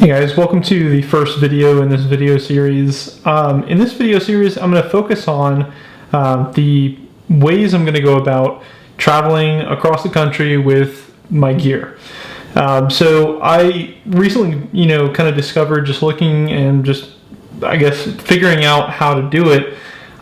Hey guys, welcome to the first video in this video series. In this video series, I'm going to focus on the ways I'm going to go about traveling across the country with my gear. So I recently, kind of discovered, just looking and just, I guess, figuring out how to do it,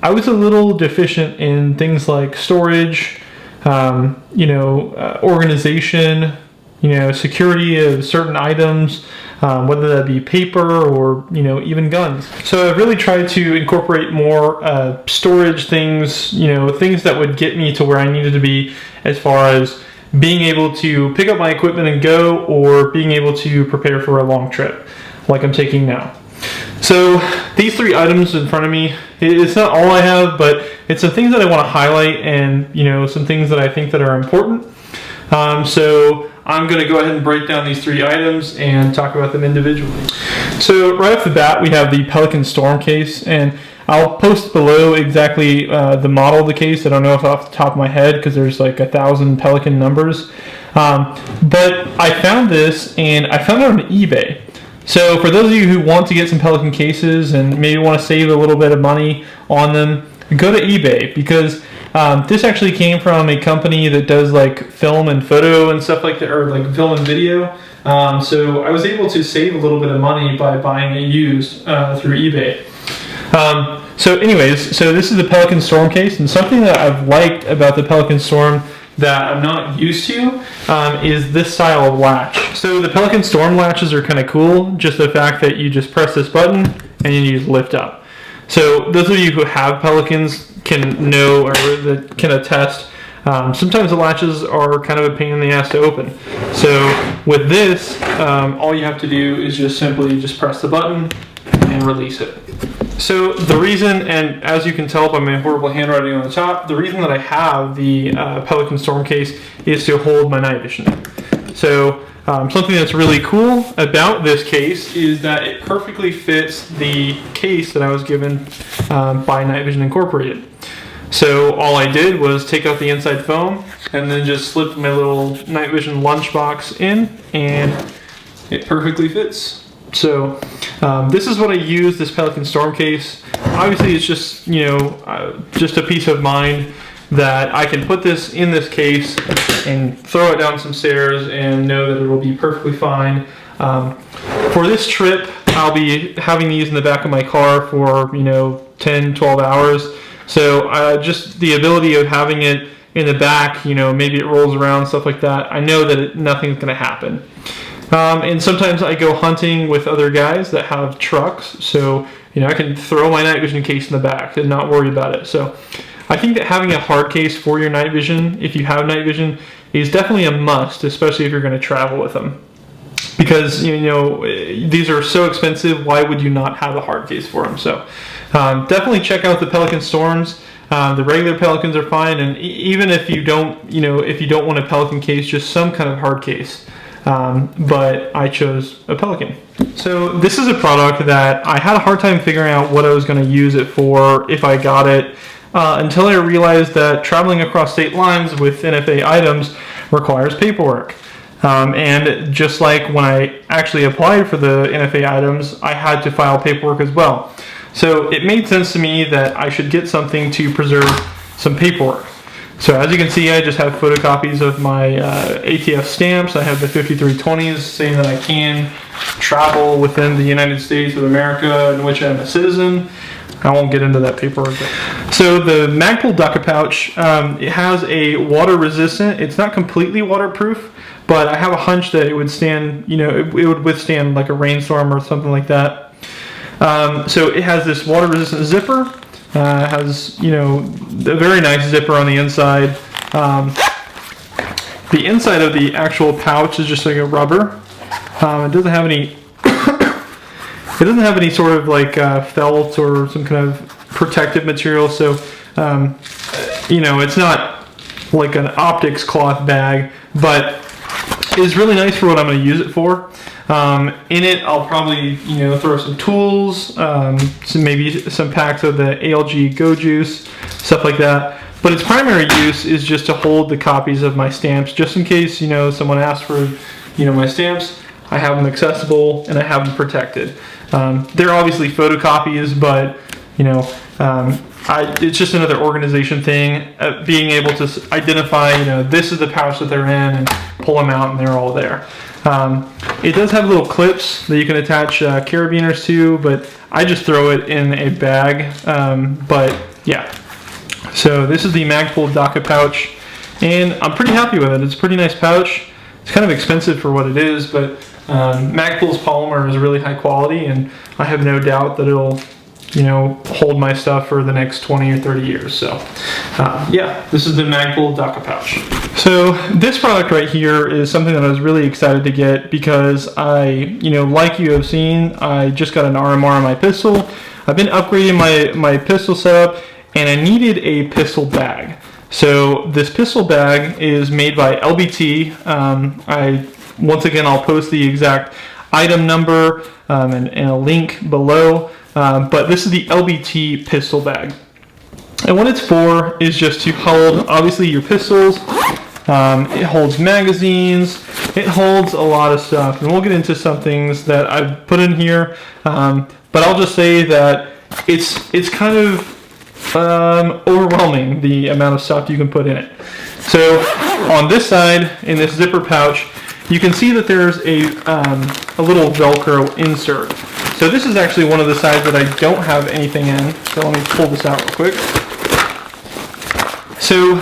I was a little deficient in things like storage, organization, security of certain items, whether that be paper or even guns. So I've really tried to incorporate more storage things, things that would get me to where I needed to be as far as being able to pick up my equipment and go, or being able to prepare for a long trip like I'm taking now. So these three items in front of me, it's not all I have, but it's some things that I want to highlight and some things that I think that are important. So I'm going to go ahead and break down these three items and talk about them individually. So right off the bat, we have the Pelican Storm case, and I'll post below exactly the model of the case. I don't know if off the top of my head, because there's like 1,000 Pelican numbers. But I found this, and I found it on eBay. So for those of you who want to get some Pelican cases and maybe want to save a little bit of money on them, go to eBay, because this actually came from a company that does like film and photo and stuff like that, or like film and video. So I was able to save a little bit of money by buying it used through eBay. So anyways, so this is the Pelican Storm case, and something that I've liked about the Pelican Storm that I'm not used to is this style of latch. So the Pelican Storm latches are kind of cool, just the fact that you just press this button and you just lift up. So those of you who have Pelicans can know, or that can attest, sometimes the latches are kind of a pain in the ass to open. So with this, all you have to do is just simply press the button and release it. So the reason, and as you can tell by my horrible handwriting on the top, the reason that I have the Pelican Storm case is to hold my night vision. So something that's really cool about this case is that it perfectly fits the case that I was given by Night Vision Incorporated. So all I did was take out the inside foam and then just slip my little Night Vision lunchbox in, and it perfectly fits. So this is what I use, this Pelican Storm case. Obviously it's just, just a peace of mind that I can put this in this case and throw it down some stairs and know that it will be perfectly fine. For this trip, I'll be having these in the back of my car for 10, 12 hours. So just the ability of having it in the back, maybe it rolls around, stuff like that, I know that nothing's going to happen. And sometimes I go hunting with other guys that have trucks, so I can throw my night vision case in the back and not worry about it. So I think that having a hard case for your night vision, if you have night vision, is definitely a must, especially if you're going to travel with them. Because these are so expensive, why would you not have a hard case for them? So definitely check out the Pelican Storms. The regular Pelicans are fine, and even if you don't, if you don't want a Pelican case, just some kind of hard case. But I chose a Pelican. So this is a product that I had a hard time figuring out what I was going to use it for if I got it, until I realized that traveling across state lines with NFA items requires paperwork. And just like when I actually applied for the NFA items, I had to file paperwork as well. So it made sense to me that I should get something to preserve some paperwork. So as you can see, I just have photocopies of my ATF stamps. I have the 5320s saying that I can travel within the United States of America, in which I'm a citizen. I won't get into that paperwork. So the Magpul DAKA pouch, it has a water resistant. It's not completely waterproof, but I have a hunch that it would stand, it would withstand like a rainstorm or something like that. So it has this water resistant zipper. Has a very nice zipper on the inside. The inside of the actual pouch is just like a rubber. It doesn't have any. It doesn't have any sort of like felt or some kind of protective material. So it's not like an optics cloth bag, but it's really nice for what I'm going to use it for. In it, I'll probably, throw some tools, maybe some packs of the ALG Go Juice, stuff like that. But its primary use is just to hold the copies of my stamps, just in case, someone asks for, my stamps. I have them accessible, and I have them protected. They're obviously photocopies, but you know, it's just another organization thing, being able to identify, you know, this is the pouch that they're in, and pull them out, and they're all there. It does have little clips that you can attach carabiners to, but I just throw it in a bag. But yeah, so this is the Magpul DAKA pouch, and I'm pretty happy with it. It's a pretty nice pouch. It's kind of expensive for what it is, but Magpul's polymer is really high quality, and I have no doubt that it'll, you know, hold my stuff for the next 20 or 30 years. So yeah, this is the Magpul DAKA pouch. So this product right here is something that I was really excited to get because you know, like you have seen, I just got an RMR on my pistol. I've been upgrading my pistol setup, and I needed a pistol bag. So this pistol bag is made by LBT. Once again, I'll post the exact item number and a link below. But this is the LBT Pistol Bag. And what it's for is just to hold, obviously, your pistols. It holds magazines. It holds a lot of stuff. And we'll get into some things that I've put in here. But I'll just say that it's kind of overwhelming, the amount of stuff you can put in it. So on this side, in this zipper pouch, you can see that there's a little Velcro insert. So this is actually one of the sides that I don't have anything in. So let me pull this out real quick. So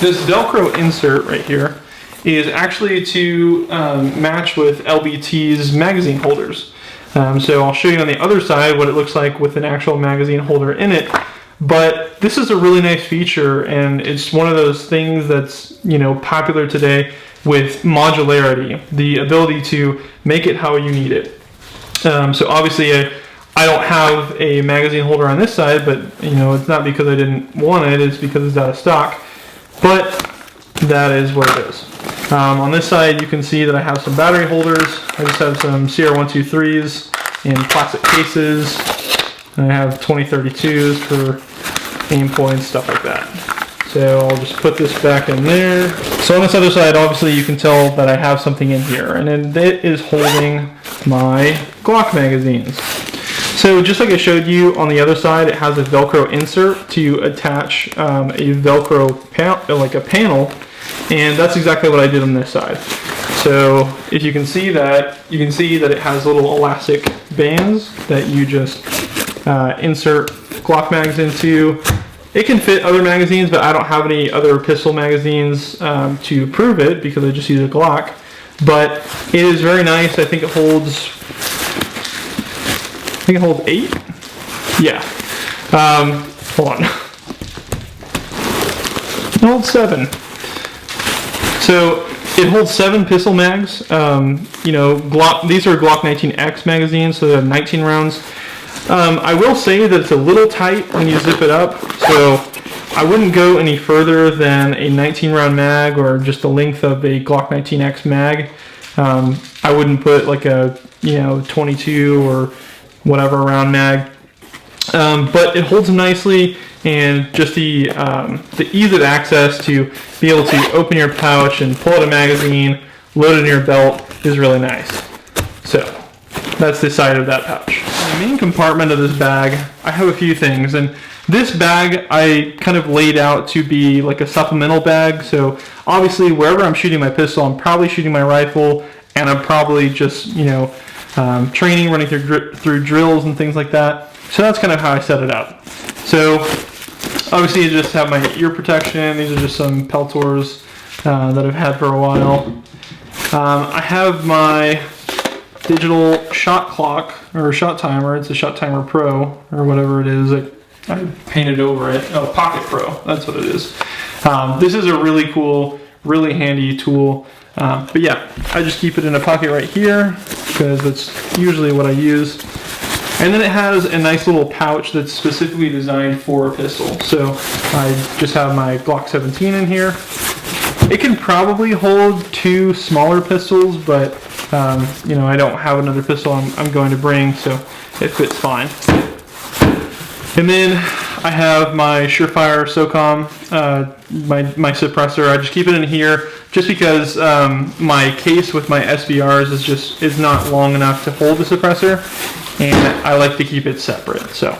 this Velcro insert right here is actually to match with LBT's magazine holders. So I'll show you on the other side what it looks like with an actual magazine holder in it. But this is a really nice feature, and it's one of those things that's, you know, popular today with modularity, the ability to make it how you need it. So obviously I don't have a magazine holder on this side, but you know, it's not because I didn't want it, it's because it's out of stock. But that is what it is. On this side you can see that I have some battery holders. I just have some CR123s in plastic cases. And I have 2032s for aim points, stuff like that. So I'll just put this back in there. So on this other side, obviously you can tell that I have something in here, and then it is holding my Glock magazines. So just like I showed you on the other side, it has a Velcro insert to attach a Velcro like a panel, and that's exactly what I did on this side. So if you can see that, it has little elastic bands that you just insert Glock mags into. It can fit other magazines, but I don't have any other pistol magazines to prove it because I just use a Glock. But it is very nice. I think it holds 8. Yeah. Hold on. It holds 7. So it holds 7 pistol mags. You know, these are Glock 19X magazines, so they have 19 rounds. I will say that it's a little tight when you zip it up, so I wouldn't go any further than a 19 round mag or just the length of a Glock 19X mag. I wouldn't put like a 22 or whatever round mag, but it holds them nicely, and just the ease of access to be able to open your pouch and pull out a magazine, load it in your belt is really nice. So that's the side of that pouch. In the main compartment of this bag, I have a few things, and this bag I kind of laid out to be like a supplemental bag. So obviously wherever I'm shooting my pistol, I'm probably shooting my rifle, and I'm probably just training, running through drills and things like that. So that's kind of how I set it up. So obviously I just have my ear protection. These are just some Peltors that I've had for a while. I have my digital shot clock or shot timer. It's a Shot Timer Pro or whatever it is. I painted over it. Oh, Pocket Pro. That's what it is. This is a really cool, really handy tool. But yeah, I just keep it in a pocket right here because that's usually what I use. And then it has a nice little pouch that's specifically designed for a pistol. So I just have my Glock 17 in here. It can probably hold 2 smaller pistols, but I don't have another pistol I'm going to bring, so it fits fine. And then I have my Surefire SOCOM, my suppressor. I just keep it in here just because my case with my SBRs is not long enough to hold the suppressor, and I like to keep it separate. So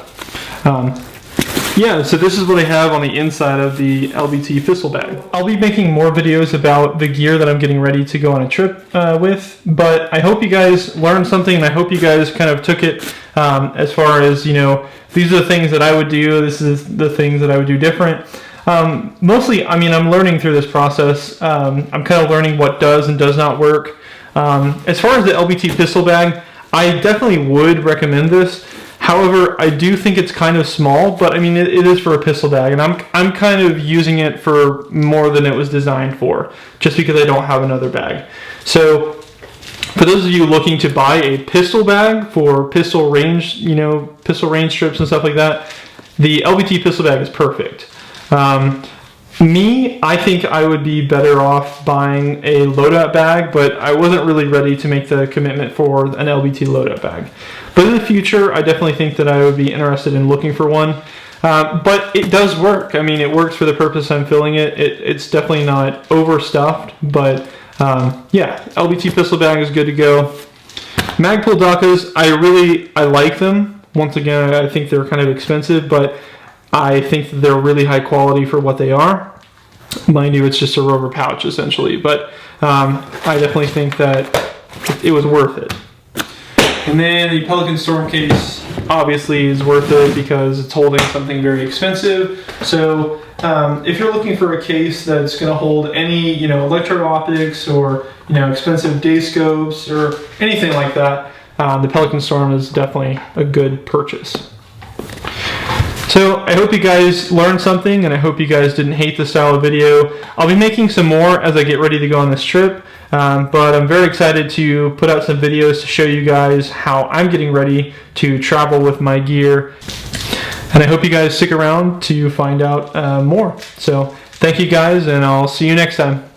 yeah, so this is what I have on the inside of the LBT Pistol Bag. I'll be making more videos about the gear that I'm getting ready to go on a trip with, but I hope you guys learned something, and I hope you guys kind of took it as far as, you know, these are the things that I would do, this is the things that I would do different. Mostly, I mean, I'm learning through this process. I'm kind of learning what does and does not work. As far as the LBT Pistol Bag, I definitely would recommend this. However, I do think it's kind of small, but I mean, it is for a pistol bag, and I'm kind of using it for more than it was designed for, just because I don't have another bag. So, for those of you looking to buy a pistol bag for pistol range, you know, pistol range strips and stuff like that, the LBT Pistol Bag is perfect. I think I would be better off buying a loadout bag, but I wasn't really ready to make the commitment for an LBT loadout bag. But in the future, I definitely think that I would be interested in looking for one. But it does work. I mean, it works for the purpose I'm filling it. It's definitely not overstuffed, but yeah, LBT Pistol Bag is good to go. Magpul DAKAs, I like them. Once again, I think they're kind of expensive, but I think they're really high quality for what they are. Mind you, it's just a rubber pouch essentially, but I definitely think that it was worth it. And then the Pelican Storm case obviously is worth it because it's holding something very expensive. So if you're looking for a case that's going to hold any, you know, electro-optics or, you know, expensive day scopes or anything like that, the Pelican Storm is definitely a good purchase. So I hope you guys learned something, and I hope you guys didn't hate the style of video. I'll be making some more as I get ready to go on this trip, but I'm very excited to put out some videos to show you guys how I'm getting ready to travel with my gear. And I hope you guys stick around to find out more. So thank you guys, and I'll see you next time.